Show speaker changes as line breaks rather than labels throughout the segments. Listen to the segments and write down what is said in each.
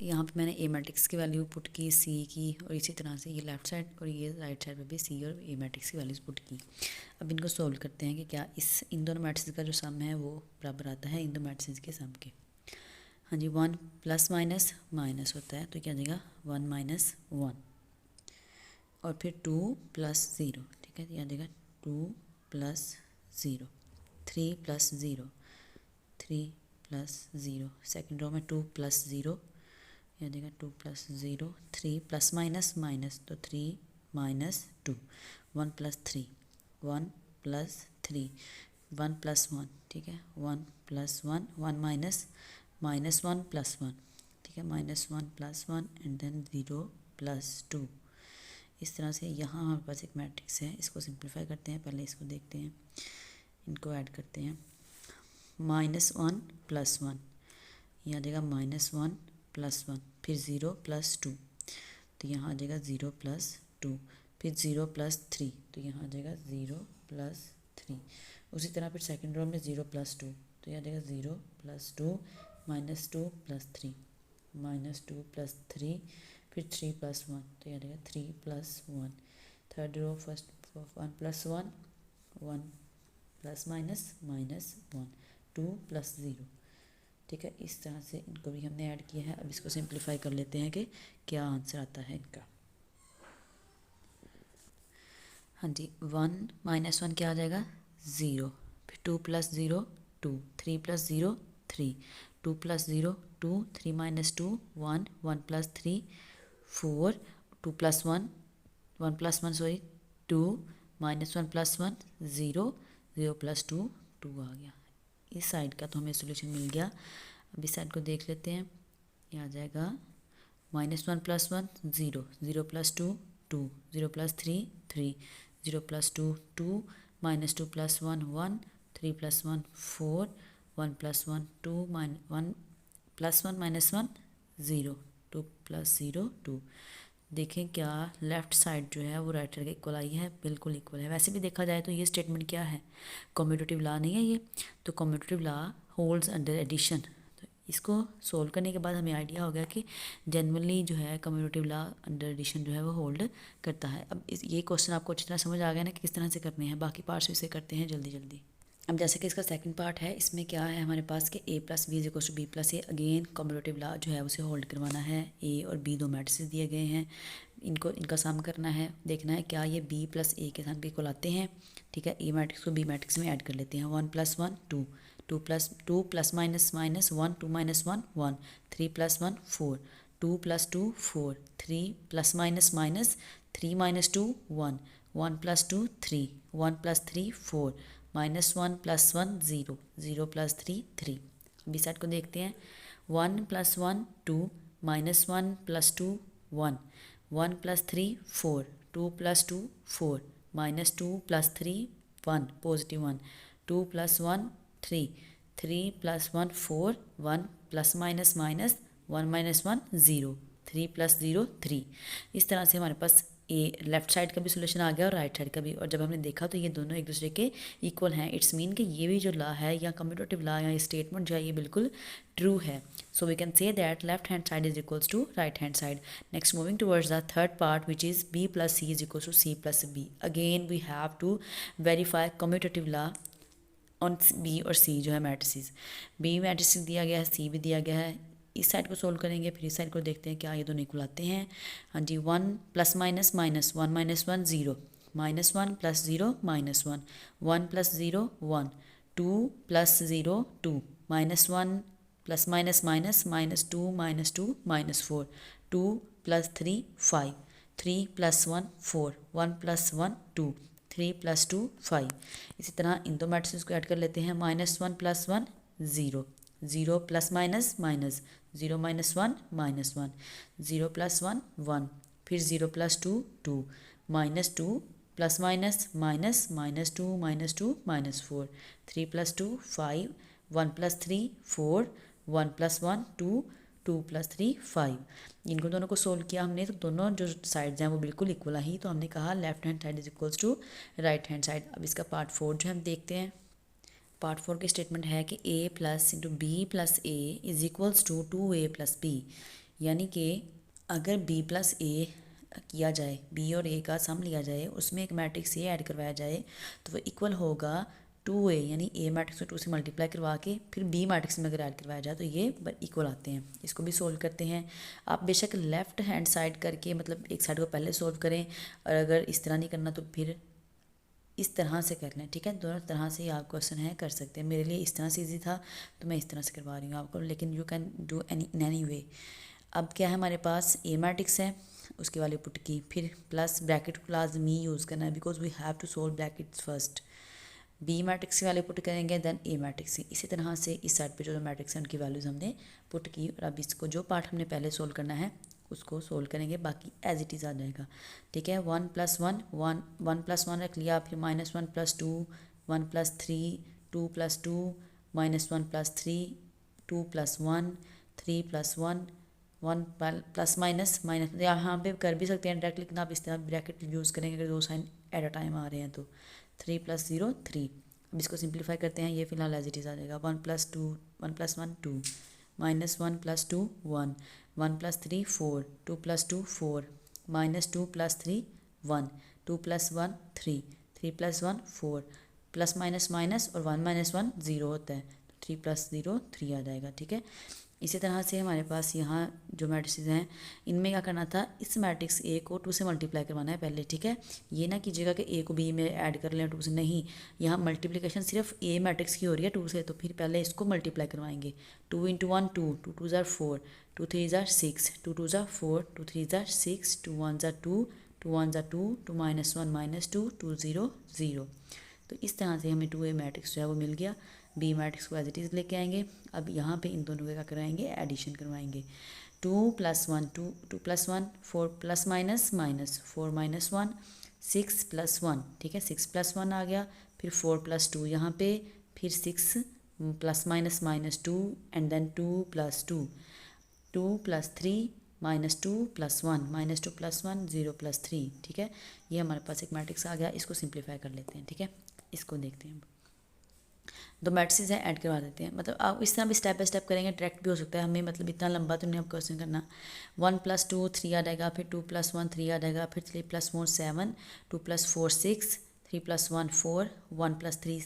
यहाँ पे मैंने ए मैट्रिक्स की वैल्यू पुट की, सी की, और इसी तरह से ये लेफ़्ट साइड और ये राइट साइड पे भी सी और ए मैट्रिक्स की वैल्यूज़ पुट की। अब इनको सोल्व करते हैं कि क्या इन दोनों मैट्रिक्स का जो सम है वो बराबर आता है इन दो मैट्रिक्स के सम के। हाँ जी, 1 प्लस माइनस माइनस होता है तो क्या आ जाएगा 1 माइनस 1, और फिर 2 प्लस 0, ठीक है, ये आ जाएगा 2 plus 0, 3 plus 0, 3 plus 0, second row में 2 प्लस 0, यह देगा 2 प्लस 0, 3 प्लस माइनस माइनस तो 3 माइनस 2, 1 प्लस 3, 1 प्लस 3, 1 प्लस 1, ठीक है, 1 प्लस 1, 1 माइनस माइनस 1 प्लस 1, ठीक है, minus 1 plus 1 and then 0 plus 2। इस तरह से यहाँ हमारे पास एक मैट्रिक्स है, इसको सिंप्लीफाई करते हैं। पहले इसको देखते हैं, इनको ऐड करते हैं। -1 प्लस 1, यहाँ आ जाएगा -1 प्लस 1, फिर 0 प्लस 2 तो यहाँ आ जाएगा 0 प्लस 2, फिर 0 प्लस 3 तो यहाँ आ जाएगा 0 प्लस 3। उसी तरह फिर सेकंड रो में 0 प्लस 2 तो यहाँ आ जाएगा 0 प्लस 2, -2 प्लस 3, -2 प्लस 3, फिर 3 प्लस 1 तो यहाँ आ जाएगा 3 plus 1। Third row first 1 plus 1, 1 plus minus minus 1, 2 plus 0, ठीक है। इस तरह से इनको भी हमने ऐड किया है। अब इसको सिंप्लीफाई कर लेते हैं कि क्या आंसर आता है इनका। हाँ जी, 1 माइनस 1 क्या आ जाएगा 0, फिर 2 plus 0 2, 3 plus 0 3, 2 plus 0 2, 3 minus 2 1, 1 plus 3 4, 2 plus 1 1 plus 1 sorry 2, -1 plus 1 0, 0 plus 2 2 आ गया। इस साइड का तो हमें सोल्यूशन मिल गया। अब इस साइड को देख लेते हैं, ये आ जाएगा -1 plus 1 0, 0 plus 2 2, 0 plus 3 3, 0 plus 2 2, -2 plus 1 1, 3 plus 1 4, 1 plus 1 2, 1 plus 1 minus 1 0, 2 plus 0 2। देखें क्या लेफ़्ट साइड जो है वो राइट साइड के इक्वल आई है, बिल्कुल इक्वल है। वैसे भी देखा जाए तो ये स्टेटमेंट क्या है, कम्यूटेटिव लॉ नहीं है ये, तो commutative law holds under addition. तो इसको सोल्व करने के बाद हमें आइडिया हो गया कि जनरली जो है कम्यूटेटिव लॉ अंडर एडिशन जो है वो होल्ड करता है। अब ये क्वेश्चन आपको अच्छी तरह समझ आ गया ना कि किस तरह से करने हैं, बाकी पार्ट्स इसे करते हैं जल्दी जल्दी। अब जैसे कि इसका सेकंड पार्ट है, इसमें क्या है हमारे पास कि a plus B equal to B plus A, again commutative law जो है उसे होल्ड करवाना है। a और b दो मैट्रिक्स दिए गए हैं, इनका सम करना है, देखना है क्या ये b प्लस ए के सम के इक्वल आते हैं, ठीक है। a मैट्रिक्स को b मैट्रिक्स में ऐड कर लेते हैं। 1 plus 1 2, 2 plus minus minus 1, 2 minus 1 1, 3 plus 1 4, 2 plus 2 4, 3 plus minus minus 3 minus 2 1, 1 plus 2 3, 1 plus 3 4, -1 plus 1 0, 0 plus 3 3। B side को देखते हैं, 1 plus 1 2, -1 plus 2 1, 1 plus 3 4, 2 plus 2 4, -2 plus 3 1 positive 1, 2 plus 1 3, 3 plus 1 4, 1 plus minus minus 1 minus 1 0, 3 plus 0 3। इस तरह से हमारे पास ए लेफ्ट साइड का भी solution आ गया और राइट साइड का भी। और जब हमने देखा तो ये दोनों एक दूसरे के इक्वल हैं, इट्स मीन कि ये भी जो लॉ है या कम्यूटेटिव लॉ या स्टेटमेंट जो है ये बिल्कुल ट्रू है। So we can say that left hand side is equals to right hand side. Next moving towards the third part which is b plus C is equals to C plus B. Again we have to verify commutative law on B और C जो है matrices. B matrices दिया गया है, सी भी दिया गया है। इस साइड को सोल्व करेंगे, फिर इस साइड को देखते हैं क्या ये दोनों इक्वल आते हैं। हाँ जी, 1 plus minus minus 1 minus 1 0, -1 plus 0 -1, 1 plus 0 1, 2 plus 0 2, -1 plus minus minus -2 -2 -4, 2 plus 3 5, 3 plus 1 4, 1 plus 1 2, 3 plus 2 5। इसी तरह इन दो मैट्रिक्स को ऐड कर लेते हैं। -1 plus 1 0, 0 plus minus minus 0 minus 1 -1, 0 plus 1 1, फिर 0 plus 2 2, -2 plus minus minus -2 -2 -4, 3 plus 2 5, 1 plus 3 4, 1 plus 1 2, 2 plus 3 5। इनको दोनों को सोल्व किया हमने तो दोनों जो साइड्स हैं वो बिल्कुल इक्वल आई, तो हमने कहा left hand side is equals to right hand side. अब इसका पार्ट 4 जो हम देखते हैं। पार्ट 4 की स्टेटमेंट है कि a plus into B plus A is equals to 2a plus B. यानी कि अगर बी प्लस ए किया जाए, बी और ए का सम लिया जाए, उसमें एक मैट्रिक्स ए ऐड करवाया जाए तो वो इक्वल होगा 2a, यानी ए मैट्रिक्स को 2 से मल्टीप्लाई करवा के फिर बी मैट्रिक्स में अगर ऐड करवाया जाए तो ये इक्वल आते हैं। इसको भी सोल्व करते हैं। आप बेशक लेफ़्ट हैंड साइड करके मतलब एक साइड को पहले सोल्व करें, और अगर इस तरह नहीं करना तो फिर इस तरह से कर लें, ठीक है। दोनों तरह से आप क्वेश्चन है कर सकते हैं। मेरे लिए इस तरह से ईजी था तो मैं इस तरह से करवा रही हूँ आपको, लेकिन you can do any way. अब क्या है हमारे पास, ए मैट्रिक्स है, उसकी वैल्यू पुट की, फिर प्लस ब्रैकेट को लाजमी यूज़ करना है because we have to solve brackets first. B matrix की वैल्यू पुट करेंगे देन ए मैट्रिक्स की। इसी तरह से इस साइड पे जो मैट्रिक्स हैं उनकी वैल्यूज़ हमने पुट की, और अब इसको जो पार्ट हमने पहले सोल्व करना है उसको सोल्व करेंगे, बाकी एज इट इज़ आ जाएगा, ठीक है। 1 + 1 1 1 + 1 रख लिया, फिर -1 + 2 1 + 3 2 + 2 -1 + 3 2 + 1 3 + 1 1 प्लस माइनस माइनस, यहाँ पे कर भी सकते हैं डायरेक्ट, लेकिन आप इस तरह ब्रैकेट यूज़ करेंगे अगर दो साइन एट अ टाइम आ रहे हैं तो। 3 + 0 3। अब इसको सिंप्लीफाई करते हैं, ये फिलहाल एज इट इज़ आ जाएगा। 1 + 2 1 + 1 2 -1 + 2 1 1 + 3 4 2 + 2 4 -2 + 3 1 2 + 1 3 3 + 1 4 प्लस माइनस माइनस और 1 - 1 0 होता है, तो 3 + 0 3 आ जाएगा, ठीक है। इसी तरह से हमारे पास यहाँ जो मैट्रिक्स हैं इनमें क्या करना था, इस मैट्रिक्स ए को 2 से मल्टीप्लाई करवाना है पहले, ठीक है। ये ना कीजिएगा कि ए को बी में ऐड कर लें 2 से, नहीं, यहाँ मल्टीप्लिकेशन सिर्फ ए मैट्रिक्स की हो रही है 2 से, तो फिर पहले इसको मल्टीप्लाई करवाएंगे। 2 × 1 2 2 2 = 4 2 3 = 6 2 2 = 4 2 3 = 6 2 1 = 2 2 1 = 2 2 -1 -2 2 0 0। तो इस तरह से हमें 2a मैट्रिक्स जो है वो मिल गया। बी मैट्रिक्स को एज इट इज़ लेके आएंगे। अब यहाँ पे इन दोनों का क्या कराएंगे, एडिशन करवाएंगे। 2 + 1 2 2 + 1 4 + माइनस माइनस 4 - 1 6 + 1, ठीक है, 6 + 1 आ गया, फिर 4 + 2 यहाँ पे, फिर 6 ± -2 एंड देन 2 + 2 2 + 3 -2 + 1 -2 + 1 0 + 3, ठीक है। ये हमारे पास एक मैट्रिक्स आ गया। इसको सिंप्लीफाई कर लेते हैं, ठीक है। इसको देखते हैं, दो मैट्रिक्स हैं ऐड करवा देते हैं। मतलब आप इस तरह भी स्टेप बाय स्टेप करेंगे, डायरेक्ट भी हो सकता है, हमें मतलब इतना लंबा तो नहीं अब क्वेश्चन करना। 1 + 2 3 आ जाएगा, फिर 2 + 1 3 आ जाएगा, फिर 3 + 4 7 2 + 4 6 3 + 1 4 1 + 3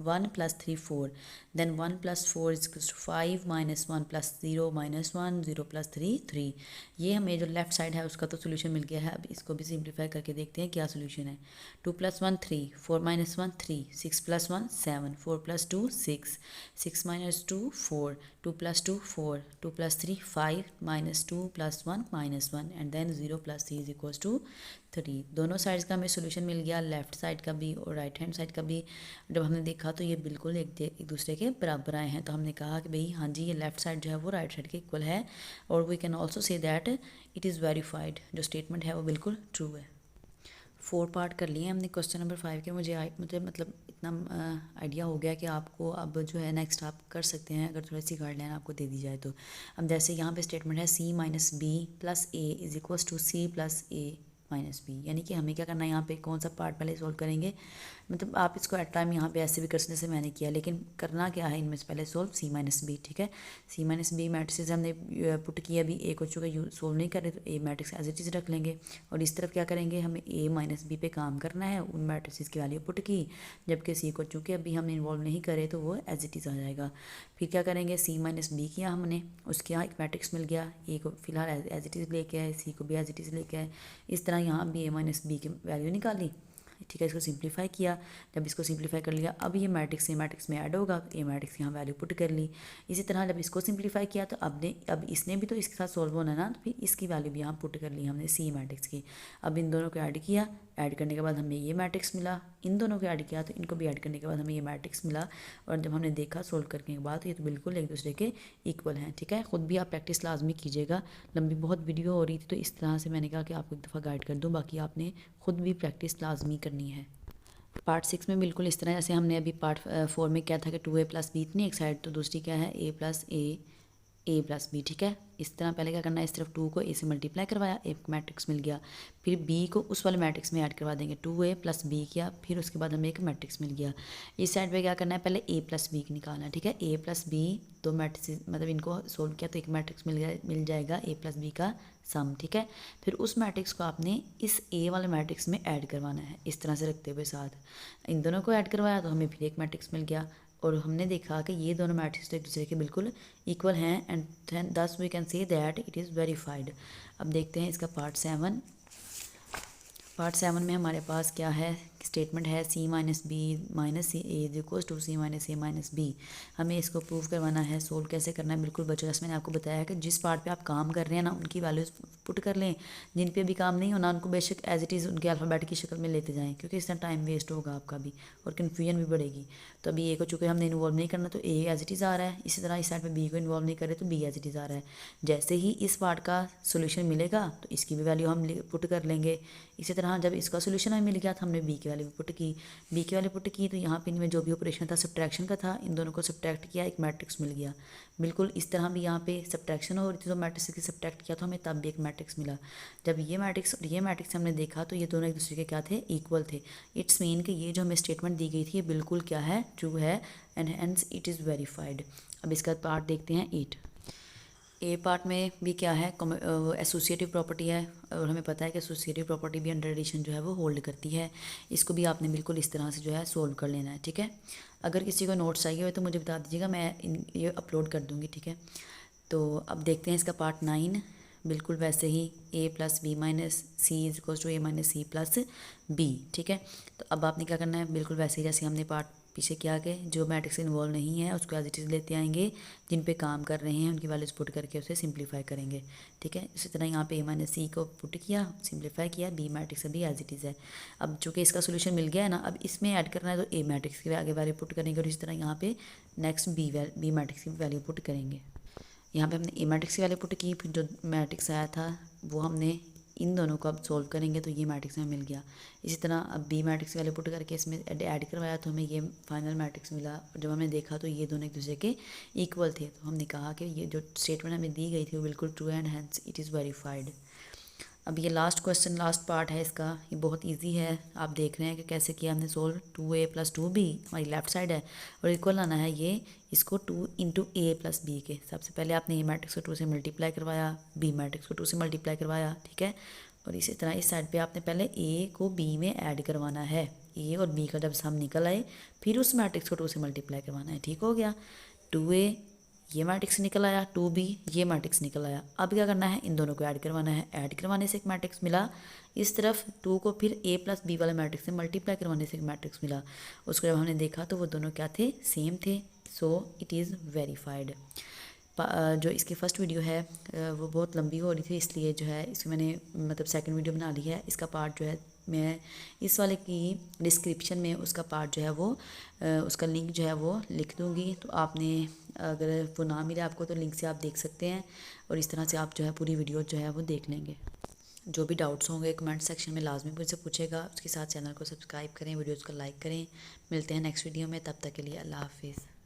1 + 3 4 देन 1 + 4 = 5 -1 + 0 -1 0 + 3 3। ये हमें जो लेफ्ट साइड है उसका तो सोल्यूशन मिल गया है। अब इसको भी सिंप्लीफाई करके देखते हैं क्या सोल्यूशन है। 2 + 1 3 4 - 1 3 6 + 1 7 4 + 2 6 6 - 2 4 2 + 2 4 2 + 3 5 -2 + 1 -1 एंड देन 0 + 3 = 3। दोनों साइड्स का हमें सोल्यूशन मिल गया, लेफ्ट साइड का भी और राइट हैंड साइड का भी। जब हमने देखा तो ये बिल्कुल एक दूसरे के बराबर आए हैं, तो हमने कहा कि भाई हाँ जी, ये लेफ्ट साइड जो है वो राइट साइड के इक्वल है, और we can also say that it is verified. जो स्टेटमेंट है वो बिल्कुल ट्रू है। 4 पार्ट कर लिए हमने क्वेश्चन नंबर 5 के। मुझे मतलब इतना आइडिया हो गया कि आपको अब जो है नेक्स्ट आप कर सकते हैं अगर थोड़ी सी गाइडलाइन आपको दे दी जाए तो। अब जैसे यहाँ पे स्टेटमेंट है C - B + A = C + A - B, यानी कि हमें क्या करना है, यहाँ पे कौन सा पार्ट पहले सोल्व करेंगे। मतलब आप इसको एट टाइम यहाँ पे ऐसे भी कर सकते जैसे मैंने किया, लेकिन करना क्या है, इनमें से पहले सोल्व C - B, ठीक है। C - B मैट्रिक्स हमने पुट किया, अभी ए को चूँकि सोल्व नहीं कर रहे तो ए मैट्रिक्स एज इट इज़ रख लेंगे, और इस तरफ क्या करेंगे, हमें A - B पे काम करना है, उन मैट्रिक्स की वैल्यू पुट की, जबकि C को चूँकि अभी हमने इन्वॉल्व नहीं करे तो वो एज इट इज़ आ जाएगा। फिर क्या करेंगे, C - B किया हमने, उसके यहाँ एक मैट्रिक्स मिल गया, ए को फिलहाल एज इट इज़ लेके आए, C को भी एज इट इज़ लेके आए, इस तरह यहाँ भी A - B की वैल्यू निकाली, ठीक है। इसको सिंप्लीफाई किया, जब इसको सिंप्लीफाई कर लिया अब ये मैट्रिक्स ए मैट्रिक्स में ऐड होगा, ए मैट्रिक्स यहाँ वैल्यू पुट कर ली। इसी तरह जब इसको सिंप्लीफाई किया तो अब इसने भी तो इसके साथ सोल्व होना ना, तो फिर इसकी वैल्यू भी यहाँ पुट कर ली हमने सी मैट्रिक्स की। अब इन दोनों को ऐड किया, ऐड करने के बाद हमें ये मैट्रिक्स मिला, इन दोनों को ऐड किया तो इनको भी ऐड करने के बाद हमें ये मैट्रिक्स मिला, और जब हमने देखा सोल्व करने के बाद ये तो बिल्कुल एक दूसरे के इक्वल हैं, ठीक है। ख़ुद भी आप प्रैक्टिस लाजमी कीजिएगा। लंबी बहुत वीडियो हो रही थी तो इस तरह से मैंने कहा कि आपको एक दफ़ा गाइड कर दूँ, बाकी आपने ख़ुद भी प्रैक्टिस लाजमी करनी है। पार्ट 6 में बिल्कुल इस तरह जैसे हमने अभी पार्ट 4 में क्या था कि 2a + b इतनी एक साइड, तो दूसरी क्या है a + b, ठीक है। इस तरह पहले क्या करना है, इस तरफ 2 को a से मल्टीप्लाई करवाया, एक मैट्रिक्स मिल गया। फिर b को उस वाले मैट्रिक्स में ऐड करवा देंगे, 2a प्लस b किया, फिर उसके बाद हमें एक मैट्रिक्स मिल गया। इस साइड पे क्या करना है, पहले a प्लस b निकालना है, ठीक है। a प्लस b दो मैट्रिक्स मतलब इनको सोल्व किया तो एक मैट्रिक्स मिल जाएगा a प्लस b का सम, ठीक है। फिर उस मैट्रिक्स को आपने इस a वाले मैट्रिक्स में ऐड करवाना है, इस तरह से रखते हुए साथ इन दोनों को ऐड करवाया तो हमें फिर एक मैट्रिक्स मिल गया। और हमने देखा कि ये दोनों मैट्रिक्स तो एक दूसरे के बिल्कुल इक्वल हैं and thus we can say that it is verified. अब देखते हैं इसका पार्ट 7। पार्ट 7 में हमारे पास क्या है, स्टेटमेंट है c minus B minus C A is equals to C minus A minus B. हमें इसको प्रूव करवाना है, सोल्व कैसे करना है। बिल्कुल बच्चों, जैसे मैंने आपको बताया है कि जिस पार्ट पे आप काम कर रहे हैं ना उनकी वैल्यूज़ पुट कर लें, जिन पे भी काम नहीं होना उनको बेशक एज इट इज़ उनके अल्फ़ाबेट की शक्ल में लेते जाएँ, क्योंकि इस तरह टाइम वेस्ट होगा आपका भी और कन्फ्यूजन भी बढ़ेगी। तो अभी ए को चूँकि हमने इन्वॉल्व नहीं करना तो ए एज इट इज़ आ रहा है, इसी तरह इस साइड पर बी को इन्वॉल्व नहीं करे तो बी एज इट इज़ आ रहा है। जैसे ही इस पार्ट का सोल्यूशन मिलेगा तो इसकी भी वैल्यू हम पुट कर लेंगे। इसी तरह जब इसका सोल्यूशन हमें मिल गया तो हमने बी की वैल्यू भी पुट की, बी की वैल्यू पुट की तो यहाँ पे इनमें जो भी ऑपरेशन था सब्ट्रैक्शन का था, इन दोनों को सब्ट्रैक्ट किया, एक मैट्रिक्स मिल गया। बिल्कुल इस तरह भी यहाँ पे सब्ट्रैक्शन हो रही थी तो मैट्रिक्स की सब्ट्रैक्ट किया तो हमें तब भी एक मैट्रिक्स मिला। जब ये मैट्रिक्स और ये मैट्रिक्स हमने देखा तो ये दोनों एक दूसरे के क्या थे, इक्वल थे। इट्स मीन कि ये जो हमें स्टेटमेंट दी गई थी ये बिल्कुल क्या है, ट्रू है and hence it is verified. अब इसका पार्ट देखते हैं 8। ए पार्ट में भी क्या है, एसोसिएटिव प्रॉपर्टी है और हमें पता है कि एसोसिएटिव प्रॉपर्टी भी अंडर एडिशन जो है वो होल्ड करती है। इसको भी आपने बिल्कुल इस तरह से जो है सोल्व कर लेना है, ठीक है। अगर किसी को नोट्स चाहिए हो तो मुझे बता दीजिएगा, मैं ये अपलोड कर दूँगी, ठीक है। तो अब देखते हैं इसका पार्ट 9। बिल्कुल वैसे ही a plus B minus C is equals to A minus C plus B, ठीक है। तो अब आपने क्या करना है, बिल्कुल वैसे ही जैसे हमने पार्ट पीछे किया कि जो मैट्रिक्स इन्वॉल्व नहीं है उसको एज इट इज़ लेते आएंगे, जिन पे काम कर रहे हैं उनकी वैल्यूज पुट करके उसे सिंप्लीफाई करेंगे, ठीक है। इसी तरह यहाँ पे ए माइनस सी को पुट किया, सिंप्लीफाई किया, बी मैट्रिक्स अभी एज इट इज़ है। अब चूँकि इसका सोल्यूशन मिल गया है ना, अब इसमें ऐड करना है तो ए मैट्रिक्स की आगे वैल्यू पुट करेंगे और इसी तरह यहाँ पे नेक्स्ट बी मैट्रिक्स की वैल्यू पुट करेंगे। यहाँ पे हमने ए मैट्रिक्स की वैल्यू पुट की, फिर जो मैट्रिक्स आया था वो हमने इन दोनों को अब सोल्व करेंगे तो ये मैट्रिक्स हमें मिल गया। इसी तरह अब बी मैट्रिक्स की वैल्यू पुट करके इसमें ऐड करवाया तो हमें ये फाइनल मैट्रिक्स मिला। और जब हमने देखा तो ये दोनों एक दूसरे के इक्वल थे, तो हमने कहा कि ये जो स्टेटमेंट हमें दी गई थी वो बिल्कुल true and hence it is verified. अब ये लास्ट क्वेश्चन, लास्ट पार्ट है इसका, ये बहुत इजी है। आप देख रहे हैं कि कैसे किया हमने सोल्व। 2a प्लस 2b हमारी लेफ्ट साइड है और इक्वल आना है ये इसको 2 इंटू ए प्लस बी के। सबसे पहले आपने ए मैट्रिक्स को 2 से मल्टीप्लाई करवाया, बी मैट्रिक्स को 2 से मल्टीप्लाई करवाया, ठीक है। और इसी तरह इस साइड पे आपने पहले ए को बी में ऐड करवाना है, ए और बी का जब सम निकल आए फिर उस मैट्रिक्स को 2 से मल्टीप्लाई करवाना है, ठीक हो गया। 2a ये मैट्रिक्स निकल आया, 2b ये मैट्रिक्स निकल आया। अब क्या करना है, इन दोनों को ऐड करवाना है, ऐड करवाने से एक मैट्रिक्स मिला। इस तरफ 2 को फिर a प्लस बी वाले मैट्रिक्स से मल्टीप्लाई करवाने से एक मैट्रिक्स मिला। उसको जब हमने देखा तो वो दोनों क्या थे, सेम थे, सो इट इज़ वेरीफाइड। जो इसकी फ़र्स्ट वीडियो है वो बहुत लंबी हो रही थी, इसलिए जो है इसको मैंने मतलब सेकंड वीडियो बना ली है। इसका पार्ट जो है मैं इस वाले की डिस्क्रिप्शन में उसका पार्ट जो है वो उसका लिंक जो है वो लिख दूँगी। तो आपने अगर वो ना मिले आपको तो लिंक से आप देख सकते हैं और इस तरह से आप जो है पूरी वीडियो जो है वो देख लेंगे। जो भी डाउट्स होंगे कमेंट सेक्शन में लाजमी मुझसे पूछेगा। उसके साथ चैनल को सब्सक्राइब करें, वीडियोज़ को लाइक करें। मिलते हैं नेक्स्ट वीडियो में, तब तक के लिए अल्लाह हाफिज़।